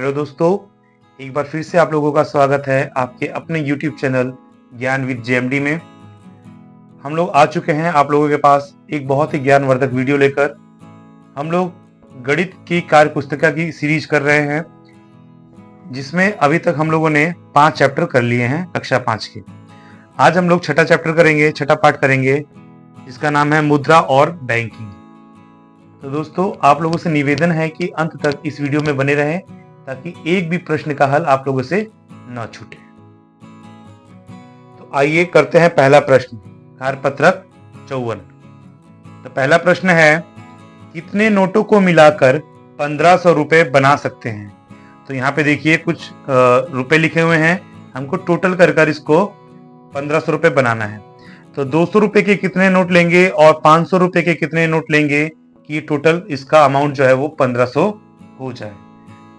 Hello दोस्तों, एक बार फिर से आप लोगों का स्वागत है आपके अपने YouTube चैनल ज्ञान विद जेएमडी में। हम लोग आ चुके हैं आप लोगों के पास एक बहुत ही ज्ञानवर्धक वीडियो लेकर। हम लोग गणित की कार्य पुस्तिका की सीरीज कर रहे हैं, जिसमें अभी तक हम लोगों ने 5 चैप्टर कर लिए हैं कक्षा 5 के। आज हम लोग छठा चैप्टर करेंगे, छठा पाठ करेंगे, जिसका नाम है मुद्रा और बैंकिंग। तो दोस्तों, आप लोगों से निवेदन है कि अंत तक इस वीडियो में बने रहें, ताकि एक भी प्रश्न का हल आप लोगों से न छूटे। तो आइए करते हैं पहला प्रश्न, कार्यपत्रक 54। तो पहला प्रश्न है, कितने नोटों को मिलाकर 1500 रुपए बना सकते हैं? तो यहाँ पे देखिए कुछ रुपए लिखे हुए हैं, हमको टोटल कर इसको 1500 रुपए बनाना है। तो 200 रुपए के कितने नोट लेंगे और 500 रुपए के कितने नोट लेंगे कि टोटल इसका अमाउंट जो है वो 1500 हो जाए।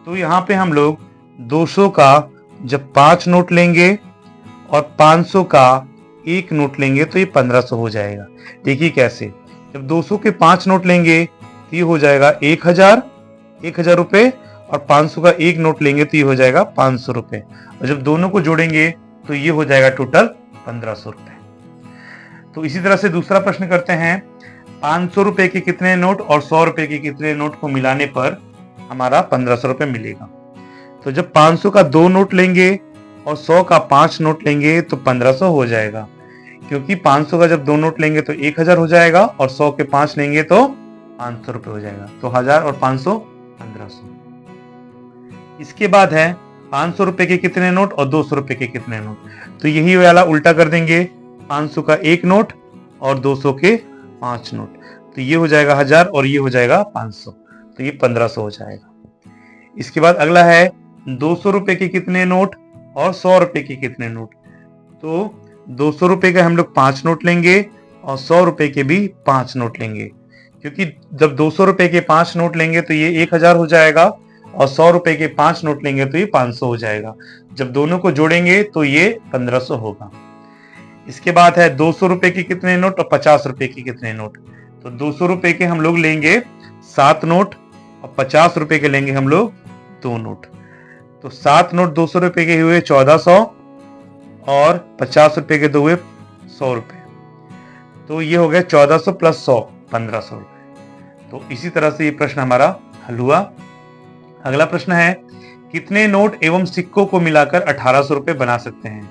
तो यहाँ पे हम लोग 200 का जब 5 नोट लेंगे और 500 का 1 नोट लेंगे तो ये 1500 हो जाएगा। देखिए कैसे, जब 200 के 5 नोट लेंगे तो ये हो जाएगा 1000 रुपए, और 500 का 1 नोट लेंगे तो ये हो जाएगा 500 रुपए, और जब दोनों को जोड़ेंगे तो ये हो जाएगा टोटल 1500 रुपए। तो इसी तरह से दूसरा प्रश्न करते हैं, 500 रुपए के कितने नोट और 100 रुपए के कितने नोट को मिलाने पर हमारा 1500 रुपए मिलेगा? तो जब 500 का 2 नोट लेंगे और 100 का 5 नोट लेंगे तो 1500 हो जाएगा, क्योंकि 500 का जब 2 नोट लेंगे तो 1000 हो जाएगा और 100 के 5 लेंगे तो 500 रुपए हो जाएगा। तो 1000 और 500 1500। इसके बाद है 500 रुपए के कितने नोट और 200 रुपए के कितने नोट? तो यही वाला उल्टा कर देंगे, 500 का 1 नोट और 200 के 5 नोट, तो ये हो जाएगा 1000 और ये हो जाएगा 500, तो ये 1500 हो जाएगा। इसके बाद अगला है 200 रुपए के कितने नोट और 100 रुपए के कितने नोट? तो 200 रुपए के हम लोग 5 नोट लेंगे और 100 रुपए के भी 5 नोट लेंगे, क्योंकि जब 200 रुपए के 5 नोट लेंगे तो ये 1000 हो जाएगा और 100 रुपए के 5 नोट लेंगे तो ये 500 हो जाएगा। जब दोनों को जोड़ेंगे तो ये 1500 होगा। इसके बाद है 200 रुपए के कितने नोट और 50 रुपए के कितने नोट? तो 200 रुपए के हम लोग लेंगे 7 नोट और 50 रुपए के लेंगे हम लोग 2 नोट। तो 7 नोट 200 रुपए के हुए 1400 और 50 रुपए के 2 हुए 100 रुपए, तो ये हो गया 1400 प्लस 100 1500 रुपए। तो इसी तरह से ये प्रश्न हमारा हल हुआ। अगला प्रश्न है, कितने नोट एवं सिक्कों को मिलाकर 1800 रुपए बना सकते हैं?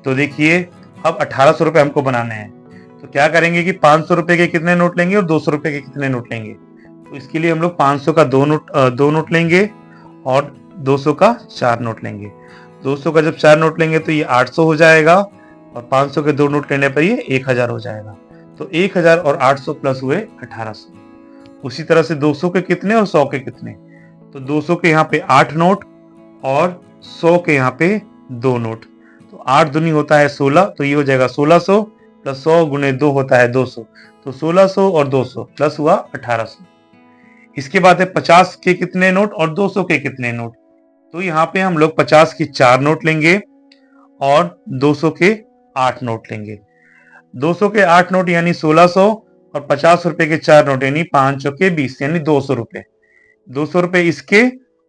तो देखिए, अब 1800 रुपए हमको बनाने हैं, तो क्या करेंगे कि 500 रुपए के कितने नोट लेंगे और 200 रुपए के कितने नोट लेंगे? तो इसके लिए हम लोग 500 का 2 नोट लेंगे और 200 का 4 नोट लेंगे। 200 का जब 4 नोट लेंगे तो ये 800 हो जाएगा, और 500 के 2 नोट लेने पर ये 1000 हो जाएगा। तो 1000 और 800 प्लस हुए 1800। उसी तरह से 200 के कितने और 100 के कितने? तो 200 के यहाँ पे 8 नोट और 100 के यहाँ पे 2 नोट, तो 8 दूनी होता है 16, तो ये हो जाएगा 1600 प्लस 100 गुने 2 होता है 200, तो 1600 और 200 प्लस हुआ 1800। इसके बाद है 50 के कितने नोट और 200 के कितने नोट? तो यहाँ पे हम लोग 50 की 4 नोट लेंगे और 200 के 8 नोट लेंगे। 200 के 8 नोट यानी 1600 और 50 रुपए के 4 नोट यानी 5 के 20 यानी 200 रुपए। 200 रुपए इसके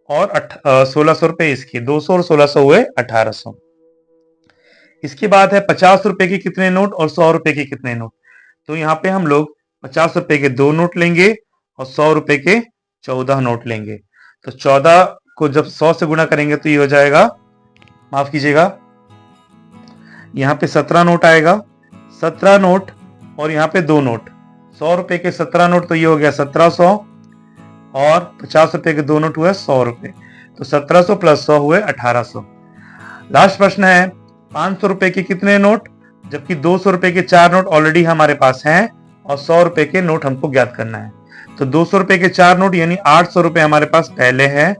और 1600 रुपए इसके, 200 और 1600 हुए 1800। इसके बाद है 50 रुपए के कितने नोट और 100 रुपए के कितने नोट? तो यहाँ पे हम लोग 50 रुपए के 2 नोट लेंगे और 100 रुपए के 14 नोट लेंगे। तो 14 को जब 100 से गुणा करेंगे तो ये हो जाएगा, माफ कीजिएगा, यहाँ पे 17 नोट आएगा, 17 नोट और यहाँ पे 2 नोट, 100 रुपए के 17 नोट, तो ये हो गया 1700, और 50 रुपए के 2 नोट हुए 100 रुपए, तो 1700 प्लस 100 हुए 1800। लास्ट प्रश्न है, 500 रुपए के कितने नोट, जबकि 200 रुपए के 4 नोट ऑलरेडी हमारे पास हैं और 100 रुपए के नोट हमको ज्ञात करना है। तो 200 रुपए के 4 नोट यानी 800 रुपए हमारे पास पहले हैं,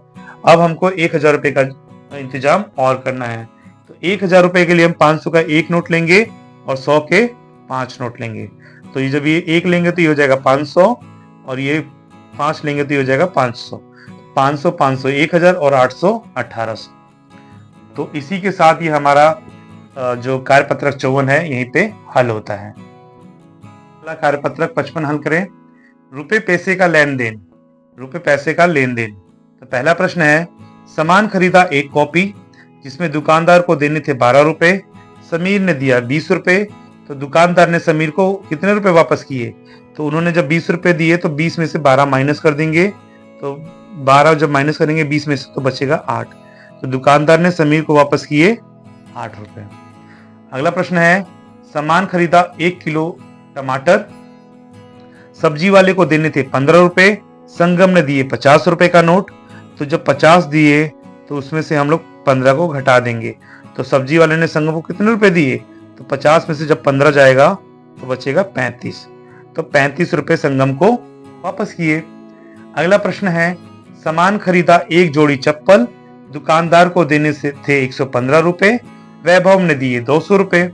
अब हमको 1000 रुपए का इंतजाम और करना है। तो 1000 रुपए के लिए हम 500 का 1 नोट लेंगे और 100 के 5 नोट लेंगे। तो ये जब ये 1 लेंगे तो ये हो जाएगा 500, और ये 5 लेंगे तो ये हो जाएगा 500। 500 500 1000 और 800 1800। तो इसी के साथ ये हमारा जो कार्यपत्रक 54 है यहीं पे हल होता है। अगला कार्यपत्रक 55 हल करें, रुपए पैसे का लेन देन। रुपए पैसे का लेन देन। तो पहला प्रश्न है, सामान खरीदा एक कॉपी, जिसमें दुकानदार को देने थे 12 रुपए, समीर ने दिया 20 रुपए, तो दुकानदार ने समीर को कितने रुपए वापस किए? तो उन्होंने जब 20 रुपए दिए तो 20 में से 12 माइनस कर देंगे, तो 12 जब माइनस करेंगे 20 में से तो बचेगा 8। तो दुकानदार ने समीर को वापस किए 8 रुपए। अगला प्रश्न है, सामान खरीदा 1 किलो टमाटर, सब्जी वाले को देने थे 15 रुपए, संगम ने दिए 50 रुपए का नोट। तो जब 50 दिए तो उसमें से हम लोग 15 को घटा देंगे, तो सब्जी वाले ने संगम को कितने रुपए दिए? तो 50 में से जब 15 जाएगा तो बचेगा 35, तो 35 रुपए संगम को वापस किए। अगला प्रश्न है, सामान खरीदा 1 जोड़ी चप्पल, दुकानदार को देने से थे 115 रुपए, वैभव ने दिए 200 रुपए।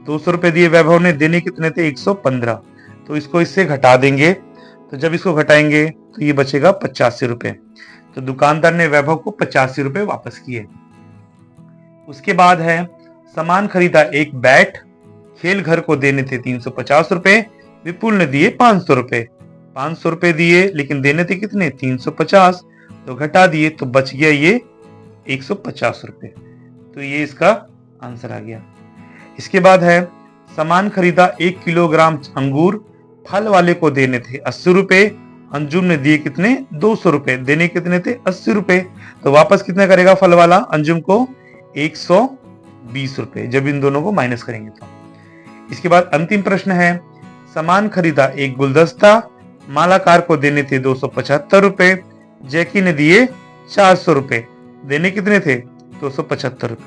200 रुपए दिए वैभव ने, देने कितने थे? 115, तो इसको इससे घटा देंगे, तो जब इसको घटाएंगे तो ये बचेगा 85 रुपए। तो दुकानदार ने वैभव को 85 रुपए वापस किए। उसके बाद है, सामान खरीदा 1 बैट, खेल घर को देने थे 350 रुपए, विपुल ने दिए 500 रुपए। 500 रुपए दिए लेकिन देने थे कितने? 350, तो घटा दिए तो बच गया ये 150 रुपए। तो ये इसका आंसर आ गया। इसके बाद है, सामान खरीदा 1 किलोग्राम अंगूर, फल वाले को देने थे 80 रुपए, अंजुम ने दिए कितने? 200 रुपए, देने कितने थे? 80 रुपए, तो वापस कितना करेगा फल वाला अंजुम को? 120 रुपए, जब इन दोनों को माइनस करेंगे तो। इसके बाद अंतिम प्रश्न है, सामान खरीदा 1 गुलदस्ता, मालाकार को देने थे 275 रुपए, जैकी ने दिए 400 रुपए, देने कितने थे? 275 रुपए।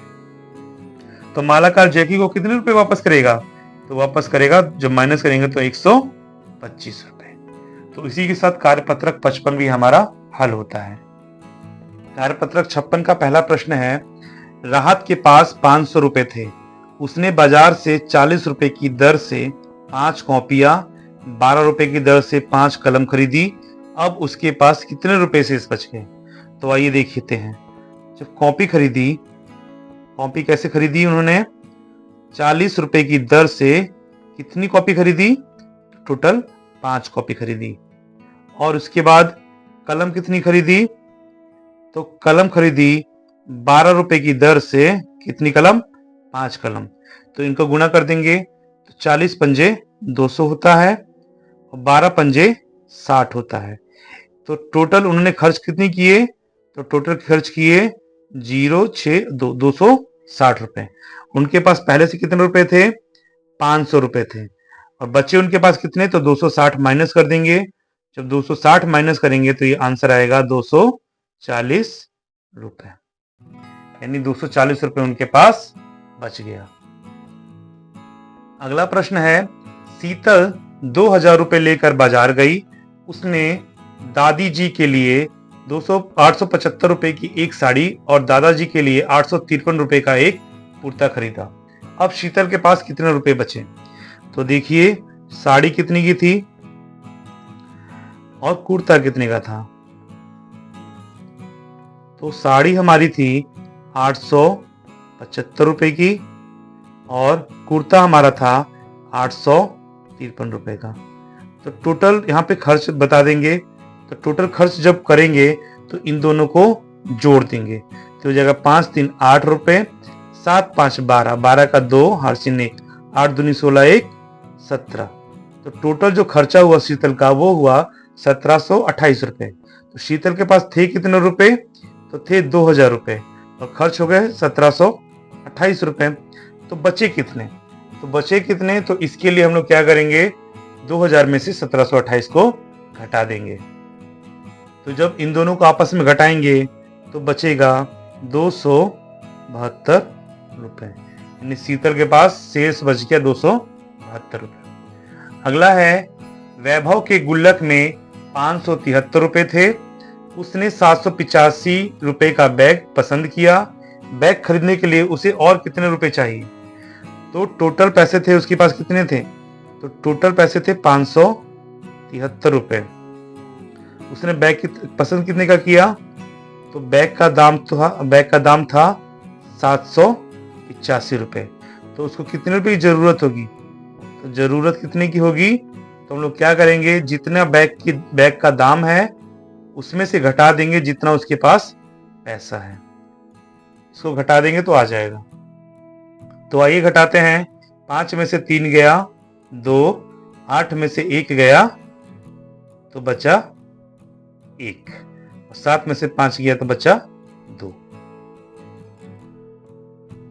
तो मालाकार जैकी को कितने रुपए वापस करेगा? तो वापस करेगा जब माइनस करेंगे तो 125 रुपए। तो इसी के साथ कार्यपत्रक 55 भी हमारा हल होता है। कार्यपत्रक 56 का पहला प्रश्न है, राहत के पास 500 रुपए थे, उसने बाजार से 40 रुपए की दर से 5 कॉपियां, 12 रुपए की दर से 5 कलम खरीदी, अब उसके पास कितने रुपए शेष बच गए? तो आइए देखते हैं। जब कॉपी खरीदी, कॉपी कैसे खरीदी उन्होंने? 40 रुपए की दर से कितनी कॉपी खरीदी? टोटल 5 कॉपी खरीदी। और उसके बाद कलम कितनी खरीदी? तो कलम खरीदी 12 रुपए की दर से, कितनी कलम? 5 कलम। तो इनको गुणा कर देंगे तो 40 पंजे 200 होता है और 12 पंजे 60 होता है। तो टोटल उन्होंने खर्च कितनी किए? तो टोटल खर्च किए 260 रुपए। उनके पास पहले से कितने रुपए थे? 500 रुपए थे, और बच्चे उनके पास कितने? तो 260 माइनस कर देंगे। जब 260 माइनस करेंगे तो ये आंसर आएगा 240 रुपए, यानी 240 रुपए उनके पास बच गया। अगला प्रश्न है, शीतल 2000 रुपए लेकर बाजार गई, उसने दादी जी के लिए 875 रुपए की एक साड़ी और दादाजी के लिए 853 रुपए का एक कुर्ता खरीदा। अब शीतल के पास कितने रुपए बचे? तो देखिए, साड़ी कितनी की थी और कुर्ता कितने का था? तो साड़ी हमारी थी 875 रुपए की और कुर्ता हमारा था 853 रुपए का। तो टोटल यहाँ पे खर्च बता देंगे। तो टोटल खर्च जब करेंगे तो इन दोनों को जोड़ देंगे, तो जगह 5 3 8 रुपए, 7 5 12, 12 का 2 हारसिन 1, 8 दूनी 16 1 17। तो टोटल जो खर्चा हुआ शीतल का वो हुआ 1728 रुपए। तो शीतल के पास थे कितने रुपए? तो थे 2000 रुपए और खर्च हो गए 1728 रुपए। तो बचे कितने? तो बचे कितने? तो इसके लिए हम लोग क्या करेंगे? 2000 में से 1728 को घटा देंगे। तो जब इन दोनों को आपस में घटाएंगे तो बचेगा 272 रुपए, यानी शीतल के पास शेष बच गया 272 रुपए। अगला है, वैभव के गुल्लक में 573 रुपए थे, उसने 785 रुपए का बैग पसंद किया, बैग खरीदने के लिए उसे और कितने रुपए चाहिए? तो टोटल पैसे थे उसके पास कितने थे? तो टोटल पैसे थे 573 रुपए। उसने बैग पसंद कितने का किया? तो बैग का दाम था 785 रुपए। तो उसको कितने रुपए की जरूरत होगी? तो जरूरत कितने की होगी? तो हम लोग क्या करेंगे, जितना बैग का दाम है उसमें से घटा देंगे जितना उसके पास पैसा है। इसको घटा देंगे तो आ जाएगा। तो आइए घटाते हैं। 5 में से 3 गया 2, 8 में से 1 गया तो बचा 1, 7 में से 5 गया तो बचा 2।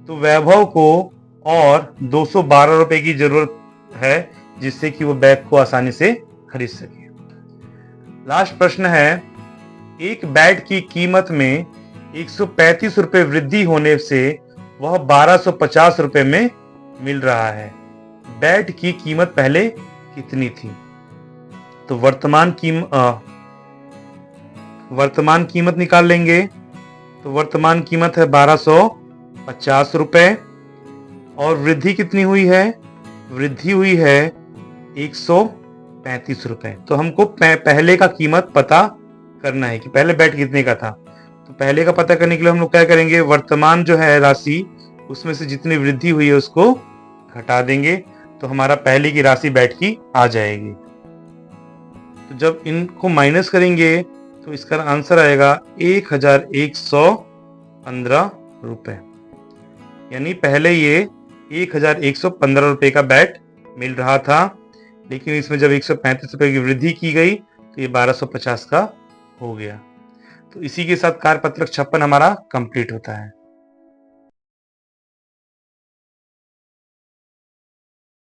तो वैभव को और 212 रुपए की जरूरत है जिससे कि वो बैग को आसानी से खरीद सके। लास्ट प्रश्न है, एक बैट की कीमत में 135 रुपए वृद्धि होने से वह 1250 रुपए में मिल रहा है। बैट की कीमत पहले कितनी थी? तो वर्तमान कीमत निकाल लेंगे। तो वर्तमान कीमत है 1250 रुपए और वृद्धि कितनी हुई है? वृद्धि हुई है 135 रुपए। तो हमको पहले का कीमत पता करना है कि पहले बैट कितने का था। तो पहले का पता करने के लिए हम लोग क्या करेंगे, वर्तमान जो है राशि उसमें से जितनी वृद्धि हुई है उसको घटा देंगे तो हमारा पहले की राशि बैट की आ जाएगी। तो जब इनको माइनस करेंगे तो इसका आंसर आएगा 1115 रुपए। यानी पहले ये 1115 रुपए का बैट मिल रहा था, लेकिन इसमें जब 135 रुपए की वृद्धि की गई तो ये 1250 का हो गया। तो इसी के साथ कार्यपत्रक 56 हमारा कंप्लीट होता है।